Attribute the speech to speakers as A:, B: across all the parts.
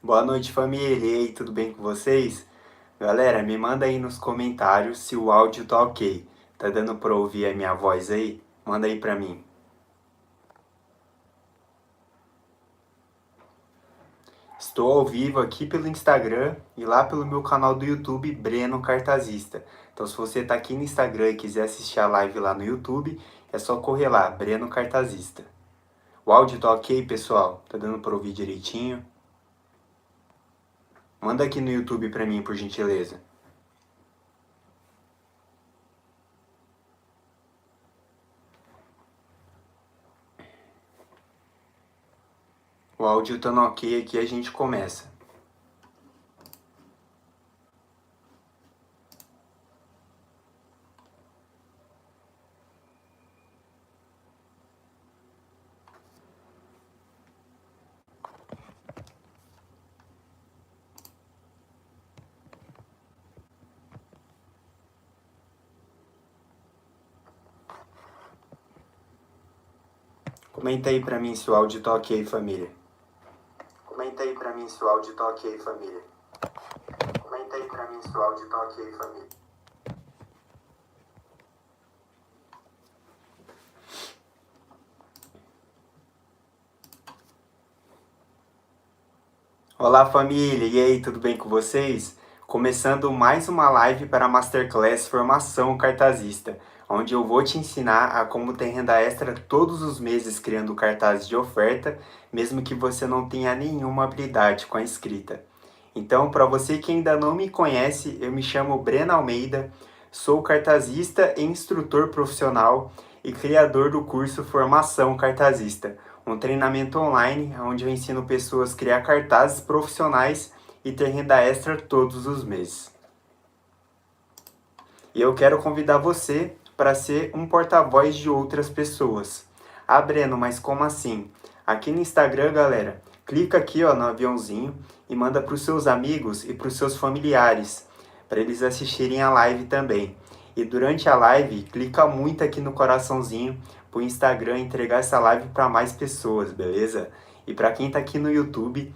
A: Boa noite, família. E aí, tudo bem com vocês? Galera, me manda aí nos comentários se o áudio tá ok. Tá dando pra ouvir a minha voz aí? Manda aí pra mim. Estou ao vivo aqui pelo Instagram e lá pelo meu canal do YouTube, Breno Cartazista. Então, se você tá aqui no Instagram e quiser assistir a live lá no YouTube, é só correr lá, Breno Cartazista. O áudio tá ok, pessoal? Tá dando pra ouvir direitinho? Manda aqui no YouTube pra mim, por gentileza. O áudio tá ok aqui, a gente começa. Comenta aí pra mim se o áudio tá ok, família. Comenta aí pra mim se o áudio tá ok, família. Comenta aí pra mim se o áudio tá ok, família. Olá, família! E aí, tudo bem com vocês? Começando mais uma live para a Masterclass Formação Cartazista, onde eu vou te ensinar a como ter renda extra todos os meses criando cartazes de oferta, mesmo que você não tenha nenhuma habilidade com a escrita. Então, para você que ainda não me conhece, eu me chamo Breno Almeida, sou cartazista e instrutor profissional e criador do curso Formação Cartazista, um treinamento online onde eu ensino pessoas a criar cartazes profissionais e ter renda extra todos os meses. E eu quero convidar você para ser um porta-voz de outras pessoas. Ah, Breno, mas como assim? Aqui no Instagram, galera, clica aqui ó, no aviãozinho e manda para os seus amigos e para os seus familiares, para eles assistirem a live também. E durante a live, clica muito aqui no coraçãozinho para o Instagram entregar essa live para mais pessoas, beleza? E para quem está aqui no YouTube,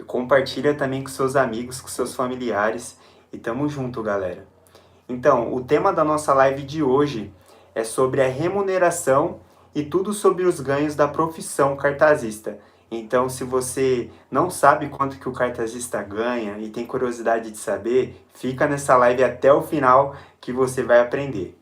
A: compartilha também com seus amigos, com seus familiares. E tamo junto, galera. Então, o tema da nossa live de hoje é sobre a remuneração e tudo sobre os ganhos da profissão cartazista. Então, se você não sabe quanto que o cartazista ganha e tem curiosidade de saber, fica nessa live até o final que você vai aprender.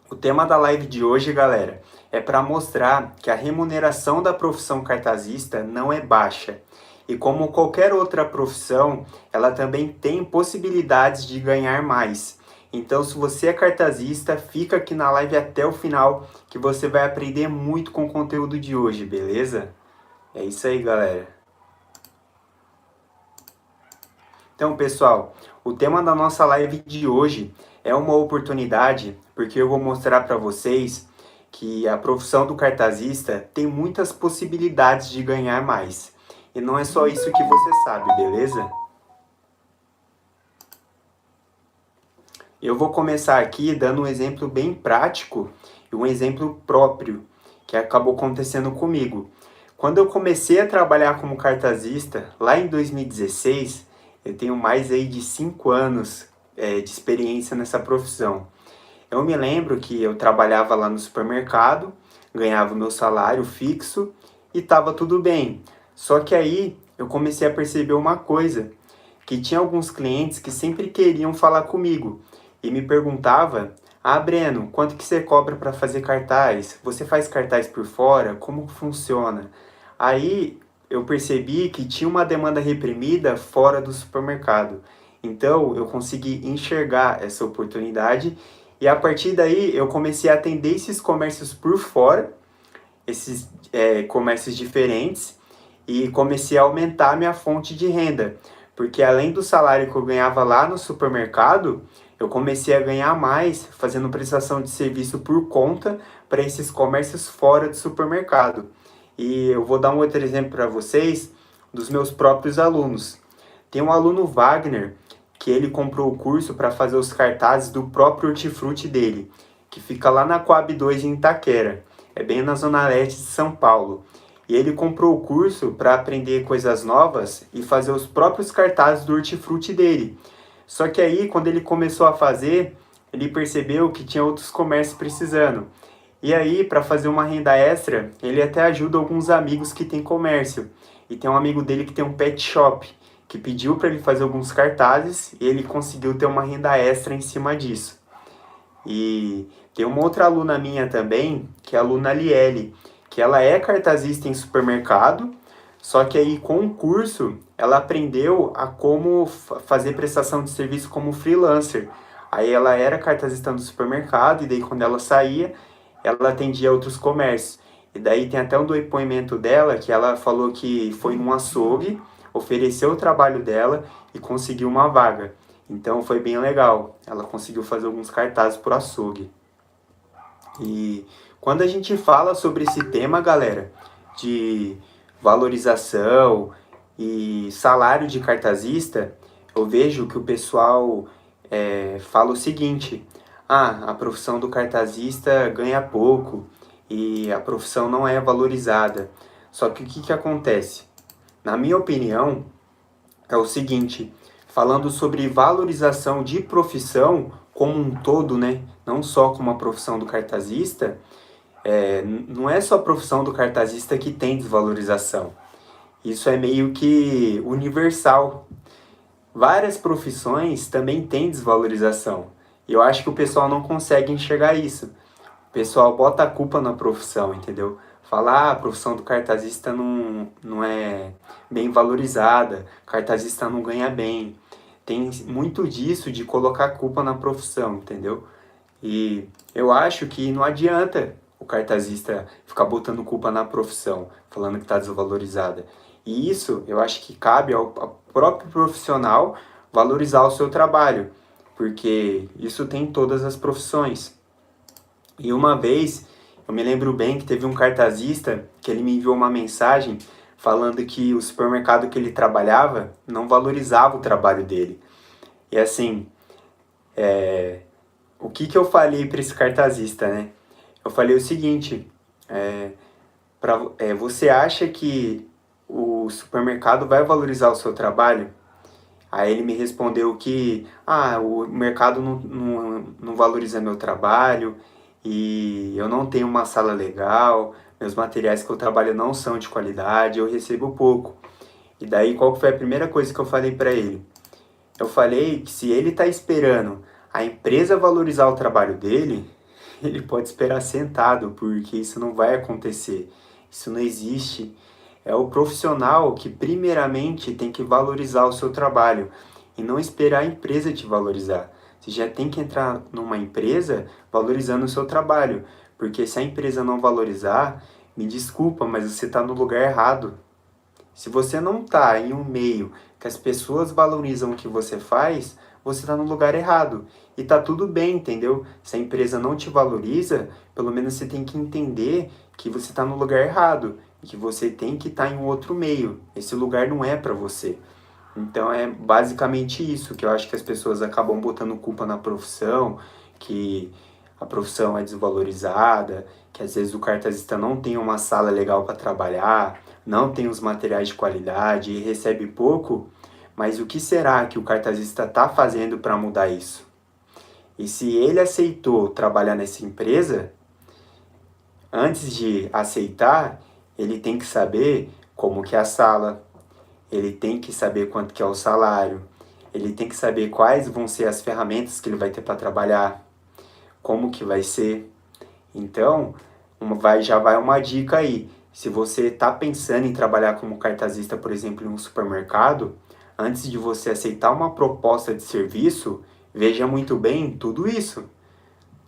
A: O tema da live de hoje, galera, é para mostrar que a remuneração da profissão cartazista não é baixa. E como qualquer outra profissão, ela também tem possibilidades de ganhar mais. Então, se você é cartazista, fica aqui na live até o final, que você vai aprender muito com o conteúdo de hoje, beleza? É isso aí, galera. Então, pessoal, o tema da nossa live de hoje é uma oportunidade, porque eu vou mostrar para vocês que a profissão do cartazista tem muitas possibilidades de ganhar mais. E não é só isso que você sabe, beleza? Eu vou começar aqui dando um exemplo bem prático e um exemplo próprio que acabou acontecendo comigo. Quando eu comecei a trabalhar como cartazista, lá em 2016, eu tenho mais aí de 5 anos de experiência nessa profissão. Eu me lembro que eu trabalhava lá no supermercado, ganhava o meu salário fixo e estava tudo bem. Só que aí eu comecei a perceber uma coisa, que tinha alguns clientes que sempre queriam falar comigo e me perguntava: "Ah, Breno, quanto que você cobra para fazer cartaz? Você faz cartaz por fora? Como funciona?" Aí eu percebi que tinha uma demanda reprimida fora do supermercado. Então eu consegui enxergar essa oportunidade e a partir daí eu comecei a atender esses comércios por fora, esses comércios diferentes, e comecei a aumentar a minha fonte de renda. Porque além do salário que eu ganhava lá no supermercado, eu comecei a ganhar mais fazendo prestação de serviço por conta para esses comércios fora do supermercado. E eu vou dar um outro exemplo para vocês dos meus próprios alunos. Tem um aluno Wagner que ele comprou o curso para fazer os cartazes do próprio hortifruti dele, que fica lá na Coab 2 em Itaquera, é bem na zona leste de São Paulo. E ele comprou o curso para aprender coisas novas e fazer os próprios cartazes do hortifruti dele. Só que aí, quando ele começou a fazer, ele percebeu que tinha outros comércios precisando. E aí, para fazer uma renda extra, ele até ajuda alguns amigos que têm comércio. E tem um amigo dele que tem um pet shop, que pediu para ele fazer alguns cartazes e ele conseguiu ter uma renda extra em cima disso. E tem uma outra aluna minha também, que é a aluna Liele, que ela é cartazista em supermercado, só que aí com o curso ela aprendeu a como fazer prestação de serviço como freelancer. Aí ela era cartazista no supermercado e daí quando ela saía, ela atendia outros comércios. E daí tem até um depoimento dela que ela falou que foi num açougue, ofereceu o trabalho dela e conseguiu uma vaga. Então foi bem legal. Ela conseguiu fazer alguns cartazes por açougue. E quando a gente fala sobre esse tema, galera, de valorização e salário de cartazista, eu vejo que o pessoal fala o seguinte: a profissão do cartazista ganha pouco e a profissão não é valorizada. Só que o que acontece? Na minha opinião, é o seguinte, falando sobre valorização de profissão como um todo, né? Não só como a profissão do cartazista, não é só a profissão do cartazista que tem desvalorização. Isso é meio que universal. Várias profissões também têm desvalorização. E eu acho que o pessoal não consegue enxergar isso. O pessoal bota a culpa na profissão, entendeu? Fala, a profissão do cartazista não é bem valorizada, cartazista não ganha bem. Tem muito disso de colocar a culpa na profissão, entendeu? E eu acho que não adianta o cartazista ficar botando culpa na profissão, falando que está desvalorizada. E isso eu acho que cabe ao próprio profissional valorizar o seu trabalho, porque isso tem em todas as profissões. E uma vez, eu me lembro bem que teve um cartazista que ele me enviou uma mensagem falando que o supermercado que ele trabalhava não valorizava o trabalho dele. E assim, o que eu falei para esse cartazista, né? Eu falei o seguinte, você acha que o supermercado vai valorizar o seu trabalho? Aí ele me respondeu que o mercado não valoriza meu trabalho e eu não tenho uma sala legal, meus materiais que eu trabalho não são de qualidade, eu recebo pouco. E daí qual foi a primeira coisa que eu falei para ele? Eu falei que se ele está esperando a empresa valorizar o trabalho dele, ele pode esperar sentado, porque isso não vai acontecer, isso não existe. É o profissional que primeiramente tem que valorizar o seu trabalho e não esperar a empresa te valorizar. Você já tem que entrar numa empresa valorizando o seu trabalho, porque se a empresa não valorizar, me desculpa, mas você está no lugar errado. Se você não está em um meio que as pessoas valorizam o que você faz, você está no lugar errado. E tá tudo bem, entendeu? Se a empresa não te valoriza, pelo menos você tem que entender que você está no lugar errado e que você tem que estar em um outro meio. Esse lugar não é para você. Então é basicamente isso que eu acho que as pessoas acabam botando culpa na profissão, que a profissão é desvalorizada, que às vezes o cartazista não tem uma sala legal para trabalhar, não tem os materiais de qualidade e recebe pouco, mas o que será que o cartazista está fazendo para mudar isso? E se ele aceitou trabalhar nessa empresa, antes de aceitar, ele tem que saber como que é a sala, ele tem que saber quanto que é o salário, ele tem que saber quais vão ser as ferramentas que ele vai ter para trabalhar, como que vai ser. Então, já vai uma dica aí. Se você está pensando em trabalhar como cartazista, por exemplo, em um supermercado, antes de você aceitar uma proposta de serviço, veja muito bem tudo isso.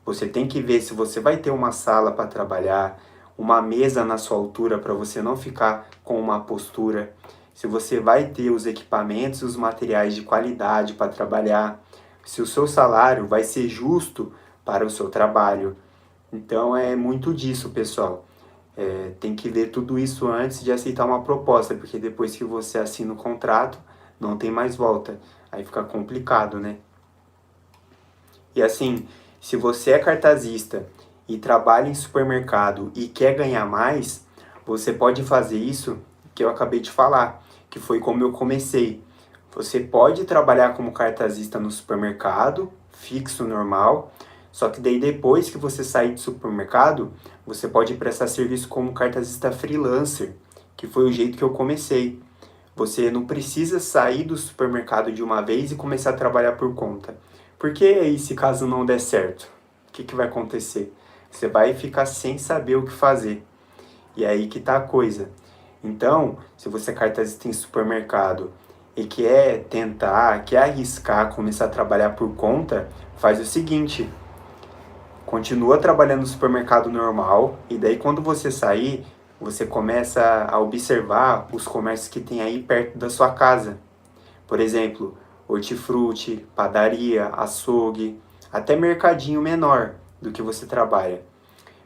A: Você tem que ver se você vai ter uma sala para trabalhar, uma mesa na sua altura para você não ficar com uma postura, se você vai ter os equipamentos e os materiais de qualidade para trabalhar, se o seu salário vai ser justo para o seu trabalho. Então é muito disso, pessoal. Tem que ver tudo isso antes de aceitar uma proposta, porque depois que você assina o contrato, não tem mais volta. Aí fica complicado, né? E assim, se você é cartazista e trabalha em supermercado e quer ganhar mais, Você pode fazer isso que eu acabei de falar, que foi como eu comecei. Você pode trabalhar como cartazista no supermercado, fixo, normal, só que daí depois que você sair do supermercado, você pode prestar serviço como cartazista freelancer, que foi o jeito que eu comecei. Você não precisa sair do supermercado de uma vez e começar a trabalhar por conta. Porque aí, se caso não der certo, o que vai acontecer? Você vai ficar sem saber o que fazer. E é aí que tá a coisa. Então, se você é cartazista em supermercado e quer tentar, quer arriscar, começar a trabalhar por conta, faz o seguinte: continua trabalhando no supermercado normal e daí quando você sair, você começa a observar os comércios que tem aí perto da sua casa. Por exemplo, hortifruti, padaria, açougue, até mercadinho menor do que você trabalha.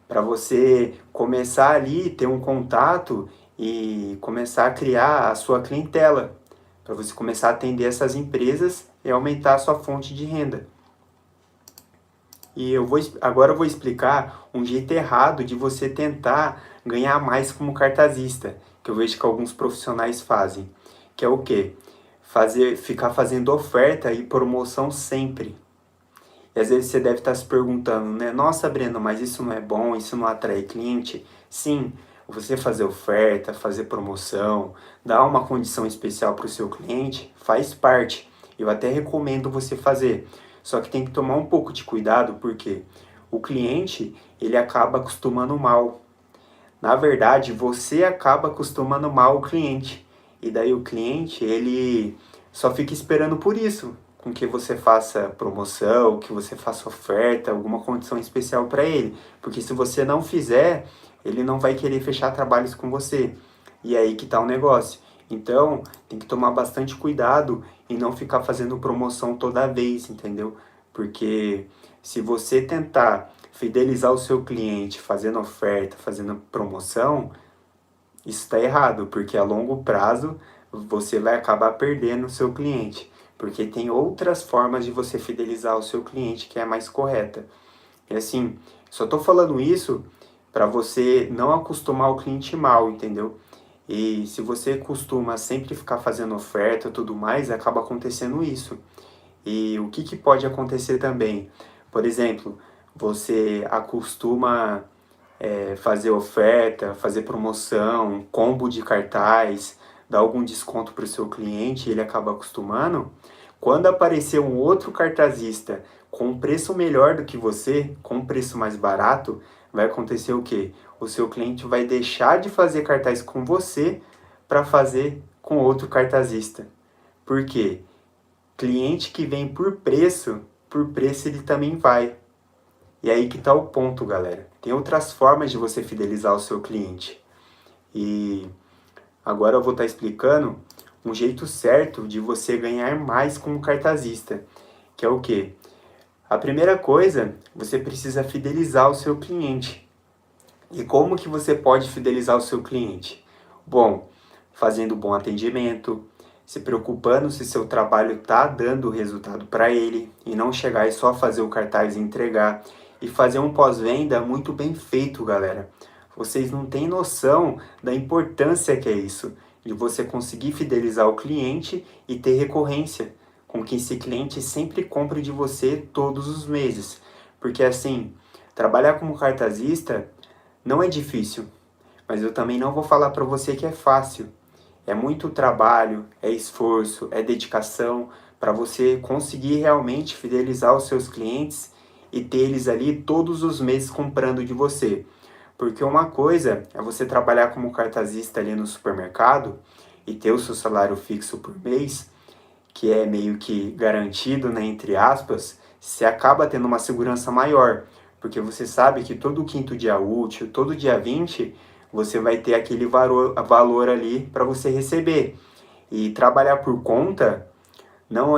A: Para você começar ali, ter um contato e começar a criar a sua clientela. Para você começar a atender essas empresas e aumentar a sua fonte de renda. E agora eu vou explicar um jeito errado de você tentar ganhar mais como cartazista, que eu vejo que alguns profissionais fazem, que é o quê? Ficar fazendo oferta e promoção sempre. E às vezes você deve estar se perguntando, né? Nossa, Breno, mas isso não é bom, isso não atrai cliente? Sim, você fazer oferta, fazer promoção, dar uma condição especial para o seu cliente, faz parte. Eu até recomendo você fazer. Só que tem que tomar um pouco de cuidado, porque o cliente, ele acaba acostumando mal. Na verdade, você acaba acostumando mal o cliente. E daí o cliente, ele só fica esperando por isso, com que você faça promoção, que você faça oferta, alguma condição especial para ele. Porque se você não fizer, ele não vai querer fechar trabalhos com você. E é aí que está o negócio. Então, tem que tomar bastante cuidado e não ficar fazendo promoção toda vez, entendeu? Porque se você tentar fidelizar o seu cliente fazendo oferta, fazendo promoção, isso está errado, porque a longo prazo você vai acabar perdendo o seu cliente, porque tem outras formas de você fidelizar o seu cliente que é mais correta. E assim, só estou falando isso para você não acostumar o cliente mal, entendeu? E se você costuma sempre ficar fazendo oferta e tudo mais, acaba acontecendo isso. E o que pode acontecer também? Por exemplo, você acostuma fazer oferta, fazer promoção, combo de cartaz, dar algum desconto para o seu cliente, ele acaba acostumando. Quando aparecer um outro cartazista com um preço melhor do que você, com um preço mais barato, vai acontecer o quê? O seu cliente vai deixar de fazer cartaz com você para fazer com outro cartazista. Por quê? Cliente que vem por preço ele também vai. E aí que tá o ponto, galera. Tem outras formas de você fidelizar o seu cliente. E agora eu vou estar explicando um jeito certo de você ganhar mais como cartazista, que é o quê? A primeira coisa, você precisa fidelizar o seu cliente. E como que você pode fidelizar o seu cliente? Bom, fazendo bom atendimento, se preocupando se seu trabalho está dando resultado para ele e não chegar e só fazer o cartaz e entregar e fazer um pós-venda muito bem feito, galera. Vocês não têm noção da importância que é isso, de você conseguir fidelizar o cliente e ter recorrência, com que esse cliente sempre compre de você todos os meses. Porque assim, trabalhar como cartazista não é difícil, mas eu também não vou falar para você que é fácil. É muito trabalho, é esforço, é dedicação para você conseguir realmente fidelizar os seus clientes e ter eles ali todos os meses comprando de você. Porque uma coisa é você trabalhar como cartazista ali no supermercado e ter o seu salário fixo por mês, que é meio que garantido, né, entre aspas, você acaba tendo uma segurança maior, porque você sabe que todo quinto dia útil, todo dia 20, você vai ter aquele valor ali para você receber. E trabalhar por conta não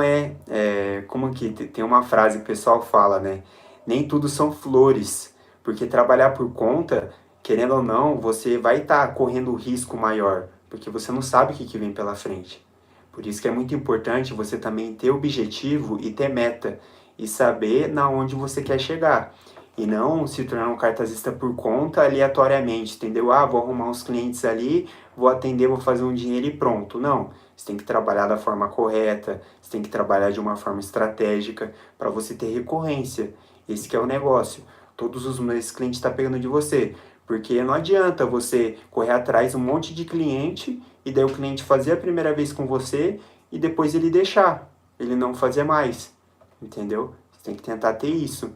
A: como que tem uma frase que o pessoal fala, né? Nem tudo são flores, porque trabalhar por conta, querendo ou não, você vai estar correndo risco maior, porque você não sabe o que vem pela frente. Por isso que é muito importante você também ter objetivo e ter meta, e saber na onde você quer chegar. e não se tornar um cartazista por conta aleatoriamente, entendeu? Ah, vou arrumar uns clientes ali, vou atender, vou fazer um dinheiro e pronto. Não, você tem que trabalhar da forma correta, você tem que trabalhar de uma forma estratégica para você ter recorrência. Esse que é o negócio. Todos os meses clientes estão pegando de você, porque não adianta você correr atrás um monte de cliente e daí o cliente fazer a primeira vez com você e depois ele deixar, ele não fazer mais, entendeu? Você tem que tentar ter isso.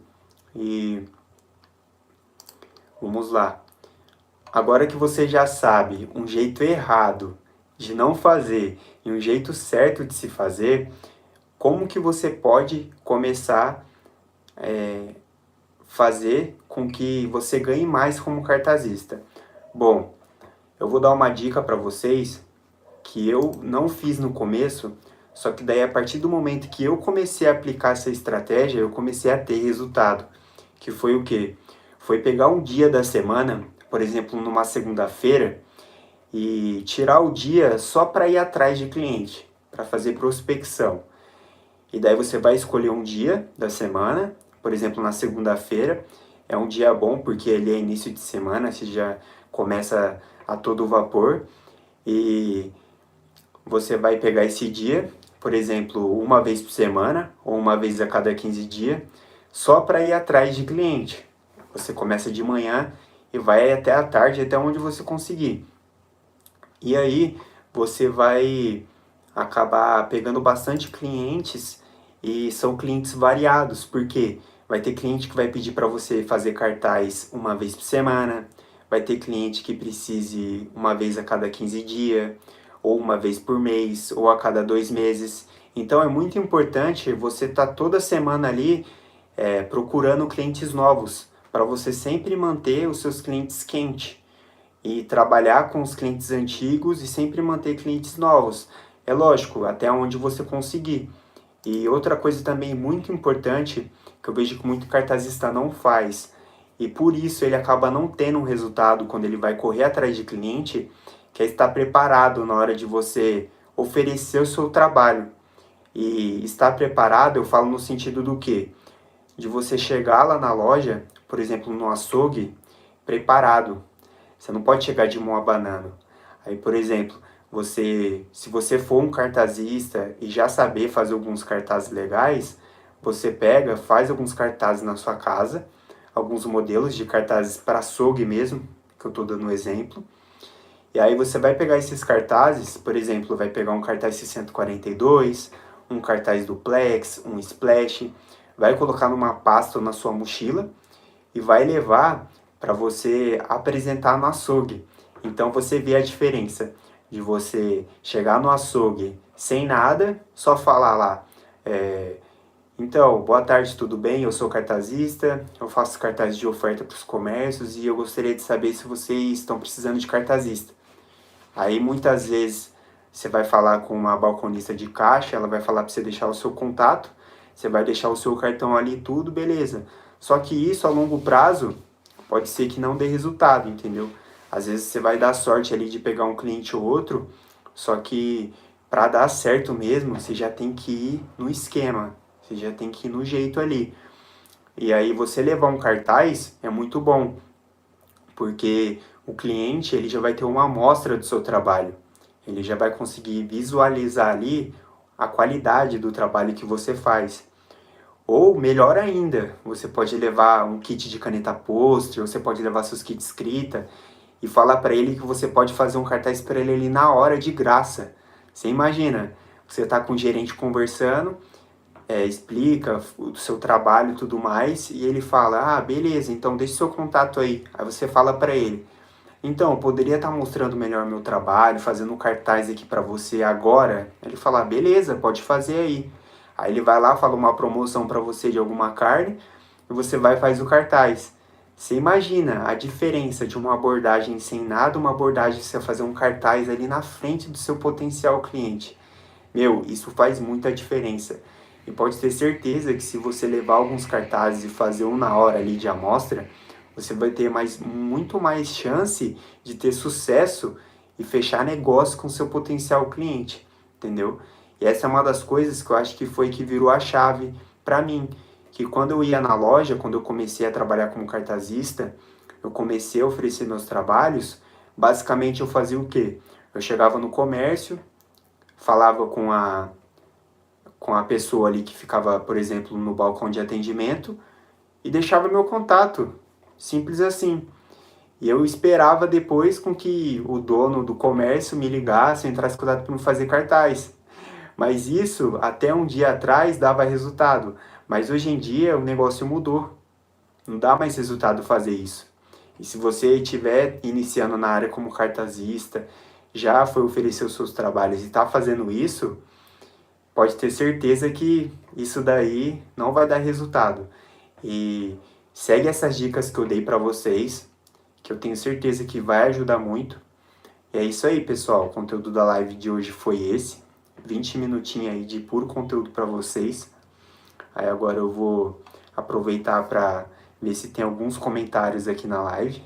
A: E vamos lá. Agora que você já sabe um jeito errado de não fazer e um jeito certo de se fazer, como que você pode começar a fazer com que você ganhe mais como cartazista? Bom, eu vou dar uma dica para vocês que eu não fiz no começo, só que daí a partir do momento que eu comecei a aplicar essa estratégia, eu comecei a ter resultado. Que foi o quê? Foi pegar um dia da semana, por exemplo, numa segunda-feira, e tirar o dia só para ir atrás de cliente, para fazer prospecção. E daí você vai escolher um dia da semana, por exemplo, na segunda-feira, é um dia bom porque ele é início de semana, você já começa a todo vapor, e você vai pegar esse dia, por exemplo, uma vez por semana ou uma vez a cada 15 dias, só para ir atrás de cliente. Você começa de manhã e vai até a tarde, até onde você conseguir. E aí você vai acabar pegando bastante clientes e são clientes variados, porque vai ter cliente que vai pedir para você fazer cartaz uma vez por semana, vai ter cliente que precise uma vez a cada 15 dias, ou uma vez por mês, ou a cada 2 meses. Então é muito importante você estar toda semana ali procurando clientes novos, para você sempre manter os seus clientes quentes e trabalhar com os clientes antigos e sempre manter clientes novos. É lógico, até onde você conseguir. E outra coisa também muito importante, que eu vejo que muito cartazista não faz, e por isso ele acaba não tendo um resultado quando ele vai correr atrás de cliente, que é estar preparado na hora de você oferecer o seu trabalho. E estar preparado, eu falo no sentido do quê? De você chegar lá na loja, por exemplo, no açougue, preparado. Você não pode chegar de mão abanando. Aí, por exemplo, se você for um cartazista e já saber fazer alguns cartazes legais, você pega, faz alguns cartazes na sua casa, alguns modelos de cartazes para açougue mesmo, que eu estou dando um exemplo. E aí você vai pegar esses cartazes, por exemplo, vai pegar um cartaz 642, um cartaz duplex, um splash, vai colocar numa pasta ou na sua mochila e vai levar para você apresentar no açougue. Então você vê a diferença de você chegar no açougue sem nada, só falar lá, então, boa tarde, tudo bem? Eu sou cartazista, eu faço cartazes de oferta para os comércios e eu gostaria de saber se vocês estão precisando de cartazista. Aí muitas vezes você vai falar com uma balconista de caixa, ela vai falar para você deixar o seu contato, você vai deixar o seu cartão ali, tudo, beleza. Só que isso a longo prazo pode ser que não dê resultado, entendeu? Às vezes você vai dar sorte ali de pegar um cliente ou outro, só que para dar certo mesmo, você já tem que ir no esquema, você já tem que ir no jeito ali. E aí você levar um cartaz é muito bom, porque o cliente ele já vai ter uma amostra do seu trabalho. Ele já vai conseguir visualizar ali a qualidade do trabalho que você faz. Ou, melhor ainda, você pode levar um kit de caneta post, ou você pode levar seus kits escrita e falar para ele que você pode fazer um cartaz para ele ali na hora, de graça. Você imagina, você está com o gerente conversando, explica o seu trabalho e tudo mais, e ele fala, ah, beleza, então deixa o seu contato aí. Aí você fala para ele, então, eu poderia estar mostrando melhor meu trabalho, fazendo um cartaz aqui para você agora? Ele fala, ah, beleza, pode fazer aí. Aí ele vai lá, fala uma promoção para você de alguma carne, e você vai e faz o cartaz. Você imagina a diferença de uma abordagem sem nada, uma abordagem que você vai fazer um cartaz ali na frente do seu potencial cliente. Meu, isso faz muita diferença. E pode ter certeza que se você levar alguns cartazes e fazer um na hora ali de amostra, você vai ter muito mais chance de ter sucesso e fechar negócio com seu potencial cliente, entendeu? E essa é uma das coisas que eu acho que foi que virou a chave para mim. que quando eu ia na loja, quando eu comecei a trabalhar como cartazista, eu comecei a oferecer meus trabalhos, basicamente eu fazia o quê? Eu chegava no comércio, falava com a pessoa ali que ficava, por exemplo, no balcão de atendimento e deixava meu contato, simples assim. E eu esperava depois com que o dono do comércio me ligasse, entrasse em contato para me fazer cartaz. Mas isso, até um dia atrás, dava resultado. Mas hoje em dia o negócio mudou. Não dá mais resultado fazer isso. E se você estiver iniciando na área como cartazista, já foi oferecer os seus trabalhos e está fazendo isso, pode ter certeza que isso daí não vai dar resultado. E segue essas dicas que eu dei para vocês, que eu tenho certeza que vai ajudar muito. E é isso aí, pessoal. O conteúdo da live de hoje foi esse. 20 minutinhos aí de puro conteúdo para vocês. Aí agora eu vou aproveitar para ver se tem alguns comentários aqui na live.